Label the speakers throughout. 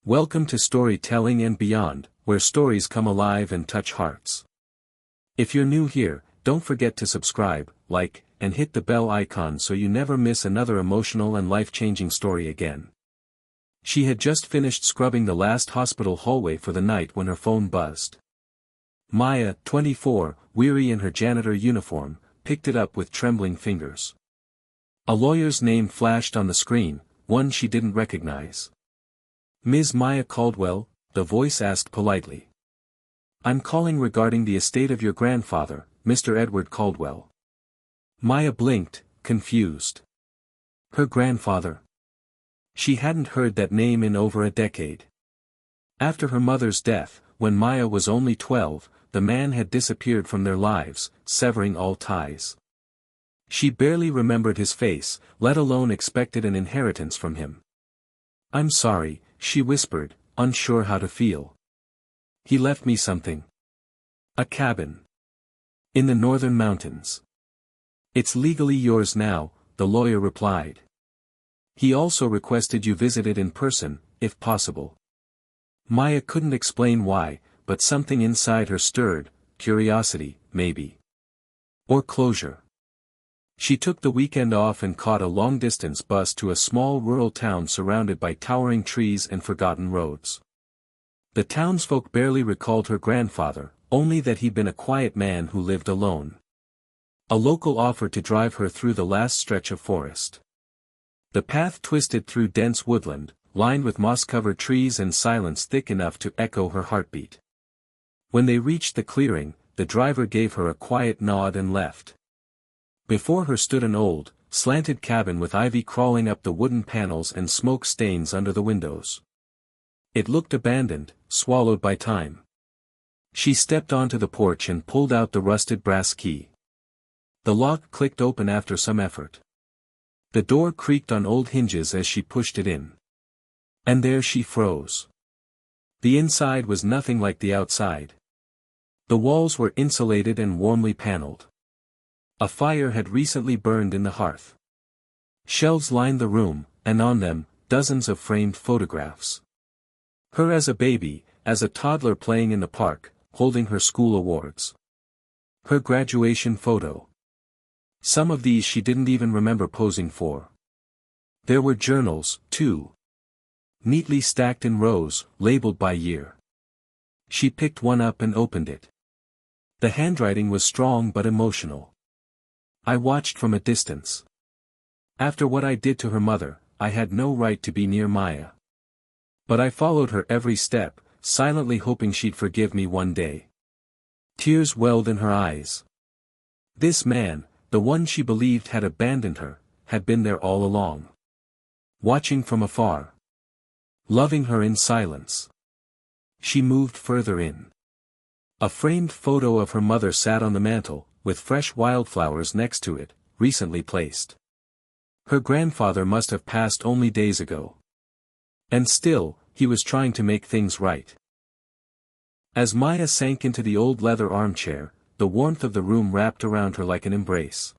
Speaker 1: Welcome to Storytelling and Beyond, where stories come alive and touch hearts. If you're new here, don't forget to subscribe, like, and hit the bell icon so you never miss another emotional and life-changing story again. She had just finished scrubbing the last hospital hallway for the night when her phone buzzed. Maya, 24, weary in her janitor uniform, picked it up with trembling fingers. A lawyer's name flashed on the screen, one she didn't recognize. "Ms. Maya Caldwell," the voice asked politely. "I'm calling regarding the estate of your grandfather, Mr. Edward Caldwell." Maya blinked, confused. Her grandfather? She hadn't heard that name in over a decade. After her mother's death, when Maya was only 12, the man had disappeared from their lives, severing all ties. She barely remembered his face, let alone expected an inheritance from him. "I'm sorry," she whispered, unsure how to feel. "He left me something. A cabin. In the northern mountains. It's legally yours now," the lawyer replied. "He also requested you visit it in person, if possible." Maya couldn't explain why, but something inside her stirred, curiosity, maybe. Or closure. She took the weekend off and caught a long-distance bus to a small rural town surrounded by towering trees and forgotten roads. The townsfolk barely recalled her grandfather, only that he'd been a quiet man who lived alone. A local offered to drive her through the last stretch of forest. The path twisted through dense woodland, lined with moss-covered trees and silence thick enough to echo her heartbeat. When they reached the clearing, the driver gave her a quiet nod and left. Before her stood an old, slanted cabin with ivy crawling up the wooden panels and smoke stains under the windows. It looked abandoned, swallowed by time. She stepped onto the porch and pulled out the rusted brass key. The lock clicked open after some effort. The door creaked on old hinges as she pushed it in. And there she froze. The inside was nothing like the outside. The walls were insulated and warmly paneled. A fire had recently burned in the hearth. Shelves lined the room, and on them, dozens of framed photographs. Her as a baby, as a toddler playing in the park, holding her school awards. Her graduation photo. Some of these she didn't even remember posing for. There were journals, too. Neatly stacked in rows, labeled by year. She picked one up and opened it. The handwriting was strong but emotional. "I watched from a distance. After what I did to her mother, I had no right to be near Maya. But I followed her every step, silently hoping she'd forgive me one day." Tears welled in her eyes. This man, the one she believed had abandoned her, had been there all along. Watching from afar. Loving her in silence. She moved further in. A framed photo of her mother sat on the mantel, with fresh wildflowers next to it, recently placed. Her grandfather must have passed only days ago. And still, he was trying to make things right. As Maya sank into the old leather armchair, the warmth of the room wrapped around her like an embrace.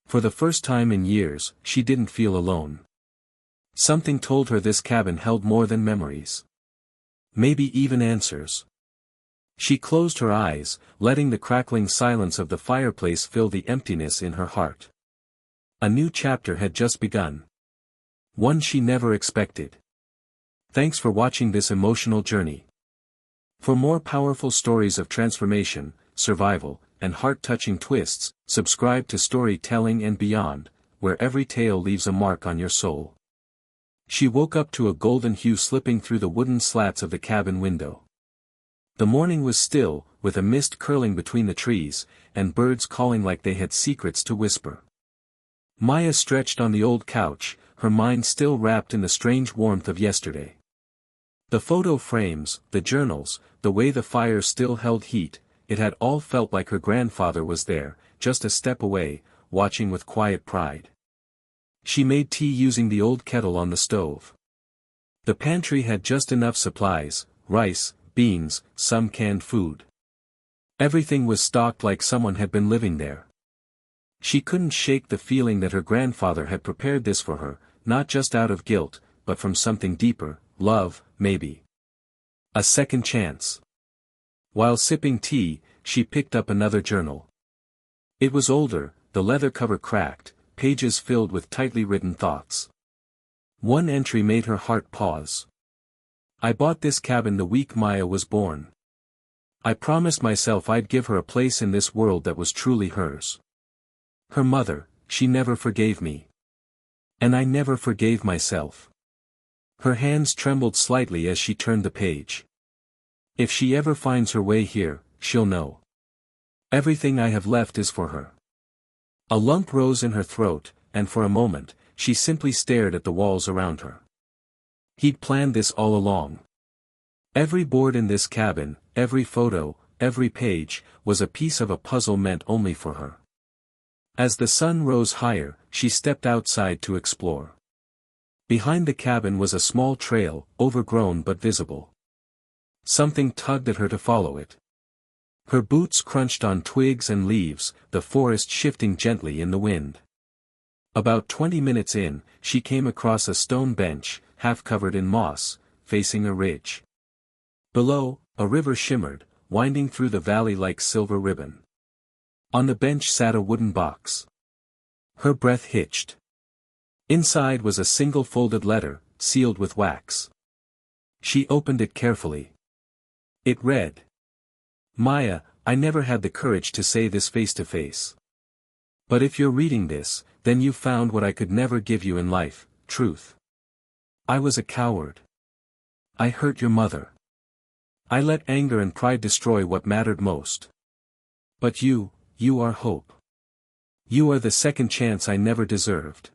Speaker 1: For the first time in years, she didn't feel alone. Something told her this cabin held more than memories. Maybe even answers. She closed her eyes, letting the crackling silence of the fireplace fill the emptiness in her heart. A new chapter had just begun. One she never expected. Thanks for watching this emotional journey. For more powerful stories of transformation, survival, and heart-touching twists, subscribe to Storytelling and Beyond, where every tale leaves a mark on your soul. She woke up to a golden hue slipping through the wooden slats of the cabin window. The morning was still, with a mist curling between the trees, and birds calling like they had secrets to whisper. Maya stretched on the old couch, her mind still wrapped in the strange warmth of yesterday. The photo frames, the journals, the way the fire still held heat, it had all felt like her grandfather was there, just a step away, watching with quiet pride. She made tea using the old kettle on the stove. The pantry had just enough supplies, rice, beans, some canned food. Everything was stocked like someone had been living there. She couldn't shake the feeling that her grandfather had prepared this for her, not just out of guilt, but from something deeper, love, maybe. A second chance. While sipping tea, she picked up another journal. It was older, the leather cover cracked, pages filled with tightly written thoughts. One entry made her heart pause. I bought this cabin the week Maya was born. I promised myself I'd give her a place in this world that was truly hers. Her mother, she never forgave me. And I never forgave myself. Her hands trembled slightly as she turned the page. If she ever finds her way here, she'll know. Everything I have left is for her. A lump rose in her throat, and for a moment, she simply stared at the walls around her. He'd planned this all along. Every board in this cabin, every photo, every page, was a piece of a puzzle meant only for her. As the sun rose higher, she stepped outside to explore. Behind the cabin was a small trail, overgrown but visible. Something tugged at her to follow it. Her boots crunched on twigs and leaves, the forest shifting gently in the wind. About 20 minutes in, she came across a stone bench, half covered in moss, facing a ridge. Below, a river shimmered, winding through the valley like silver ribbon. On the bench sat a wooden box. Her breath hitched. Inside was a single folded letter, sealed with wax. She opened it carefully. It read, Maya, I never had the courage to say this face to face. But if you're reading this, then you found what I could never give you in life, truth. I was a coward. I hurt your mother. I let anger and pride destroy what mattered most. But you are hope. You are the second chance I never deserved.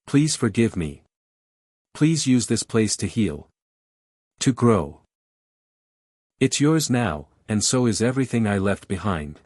Speaker 1: Please forgive me. Please use this place to heal. To grow. It's yours now, and so is everything I left behind.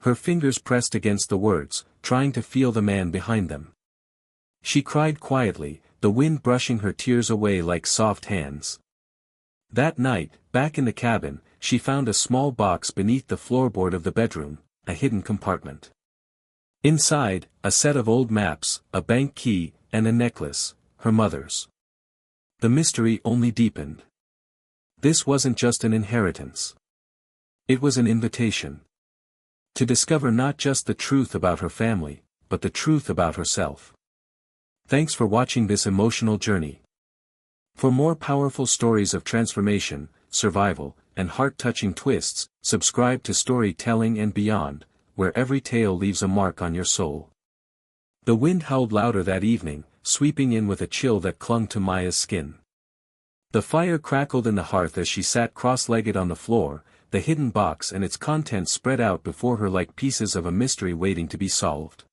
Speaker 1: Her fingers pressed against the words, trying to feel the man behind them. She cried quietly, the wind brushing her tears away like soft hands. That night, back in the cabin, she found a small box beneath the floorboard of the bedroom, a hidden compartment. Inside, a set of old maps, a bank key, and a necklace, her mother's. The mystery only deepened. This wasn't just an inheritance. It was an invitation. To discover not just the truth about her family, but the truth about herself. Thanks for watching this emotional journey. For more powerful stories of transformation, survival, and heart-touching twists, subscribe to Storytelling and Beyond, where every tale leaves a mark on your soul. The wind howled louder that evening, sweeping in with a chill that clung to Maya's skin. The fire crackled in the hearth as she sat cross-legged on the floor, the hidden box and its contents spread out before her like pieces of a mystery waiting to be solved.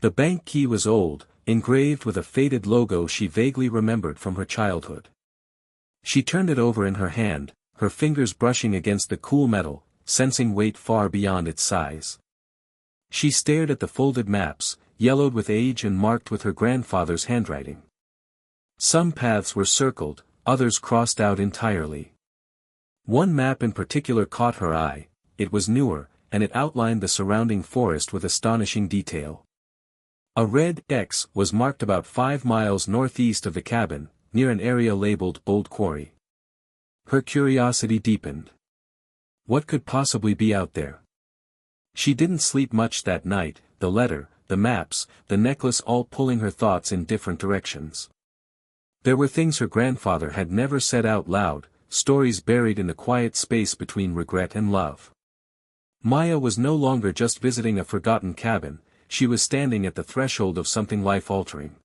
Speaker 1: The bank key was old, engraved with a faded logo she vaguely remembered from her childhood. She turned it over in her hand, her fingers brushing against the cool metal, sensing weight far beyond its size. She stared at the folded maps, yellowed with age and marked with her grandfather's handwriting. Some paths were circled, others crossed out entirely. One map in particular caught her eye. It was newer, and it outlined the surrounding forest with astonishing detail. A red X was marked about 5 miles northeast of the cabin, near an area labeled Bold Quarry. Her curiosity deepened. What could possibly be out there? She didn't sleep much that night, the letter, the maps, the necklace all pulling her thoughts in different directions. There were things her grandfather had never said out loud, stories buried in the quiet space between regret and love. Maya was no longer just visiting a forgotten cabin, she was standing at the threshold of something life-altering.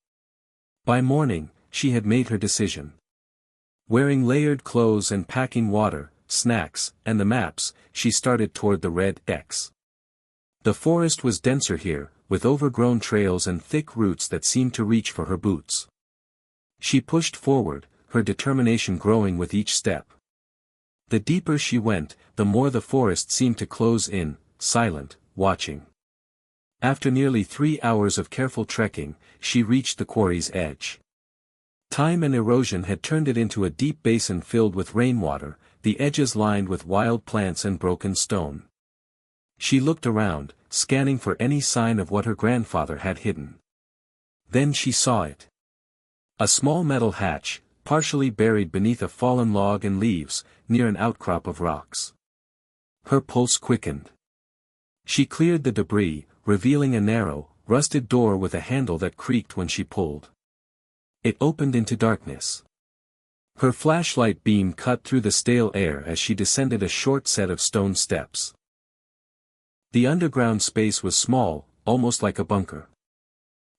Speaker 1: By morning, she had made her decision. Wearing layered clothes and packing water, snacks, and the maps, she started toward the red X. The forest was denser here, with overgrown trails and thick roots that seemed to reach for her boots. She pushed forward, her determination growing with each step. The deeper she went, the more the forest seemed to close in, silent, watching. After nearly 3 hours of careful trekking, she reached the quarry's edge. Time and erosion had turned it into a deep basin filled with rainwater, the edges lined with wild plants and broken stone. She looked around, scanning for any sign of what her grandfather had hidden. Then she saw it. A small metal hatch, partially buried beneath a fallen log and leaves, near an outcrop of rocks. Her pulse quickened. She cleared the debris, revealing a narrow, rusted door with a handle that creaked when she pulled. It opened into darkness. Her flashlight beam cut through the stale air as she descended a short set of stone steps. The underground space was small, almost like a bunker.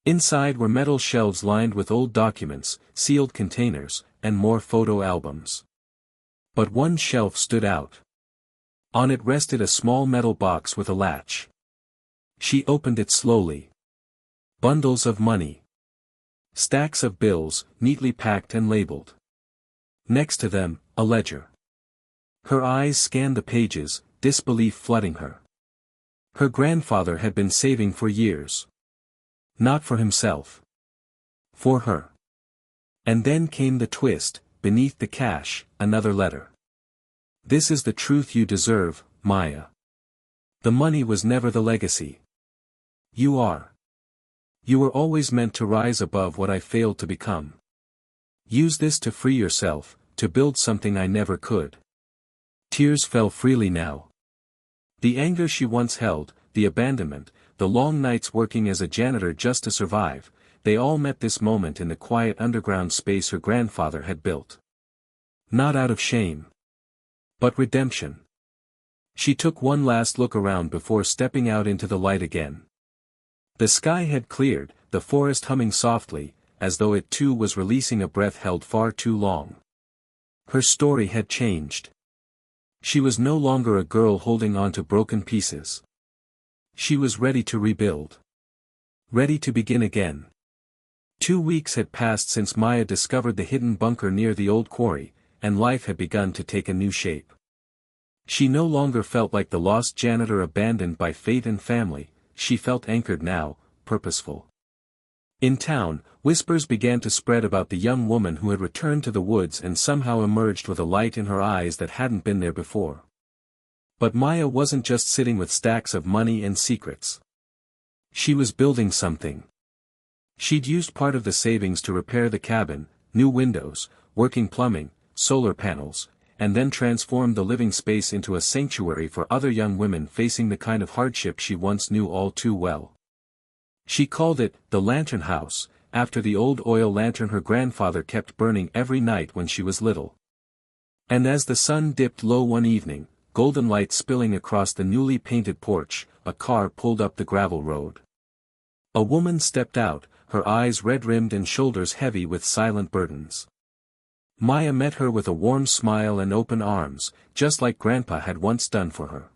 Speaker 1: Inside were metal shelves lined with old documents, sealed containers, and more photo albums. But one shelf stood out. On it rested a small metal box with a latch. She opened it slowly. Bundles of money. Stacks of bills, neatly packed and labeled. Next to them, a ledger. Her eyes scanned the pages, disbelief flooding her. Her grandfather had been saving for years. Not for himself. For her. And then came the twist, beneath the cash, another letter. This is the truth you deserve, Maya. The money was never the legacy. You are. You were always meant to rise above what I failed to become. Use this to free yourself, to build something I never could. Tears fell freely now. The anger she once held, the abandonment, the long nights working as a janitor just to survive, they all met this moment in the quiet underground space her grandfather had built. Not out of shame. But redemption. She took one last look around before stepping out into the light again. The sky had cleared, the forest humming softly, as though it too was releasing a breath held far too long. Her story had changed. She was no longer a girl holding on to broken pieces. She was ready to rebuild. Ready to begin again. 2 weeks had passed since Maya discovered the hidden bunker near the old quarry, and life had begun to take a new shape. She no longer felt like the lost janitor abandoned by fate and family, she felt anchored now, purposeful. In town, whispers began to spread about the young woman who had returned to the woods and somehow emerged with a light in her eyes that hadn't been there before. But Maya wasn't just sitting with stacks of money and secrets. She was building something. She'd used part of the savings to repair the cabin, new windows, working plumbing, solar panels, and then transformed the living space into a sanctuary for other young women facing the kind of hardship she once knew all too well. She called it, the Lantern House, after the old oil lantern her grandfather kept burning every night when she was little. And as the sun dipped low one evening, golden light spilling across the newly painted porch, a car pulled up the gravel road. A woman stepped out, her eyes red-rimmed and shoulders heavy with silent burdens. Maya met her with a warm smile and open arms, just like Grandpa had once done for her.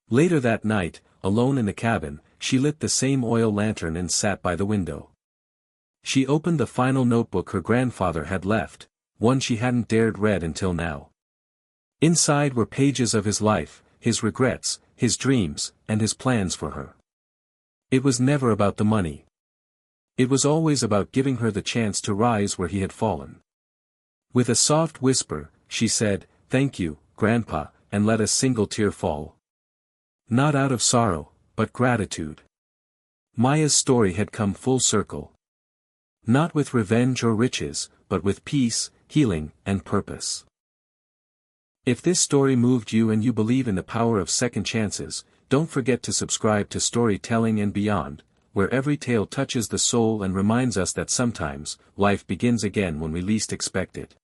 Speaker 1: Later that night, alone in the cabin, she lit the same oil lantern and sat by the window. She opened the final notebook her grandfather had left, one she hadn't dared read until now. Inside were pages of his life, his regrets, his dreams, and his plans for her. It was never about the money. It was always about giving her the chance to rise where he had fallen. With a soft whisper, she said, "Thank you, Grandpa," and let a single tear fall. Not out of sorrow, but gratitude. Maya's story had come full circle. Not with revenge or riches, but with peace, healing, and purpose. If this story moved you and you believe in the power of second chances, don't forget to subscribe to Storytelling and Beyond, where every tale touches the soul and reminds us that sometimes, life begins again when we least expect it.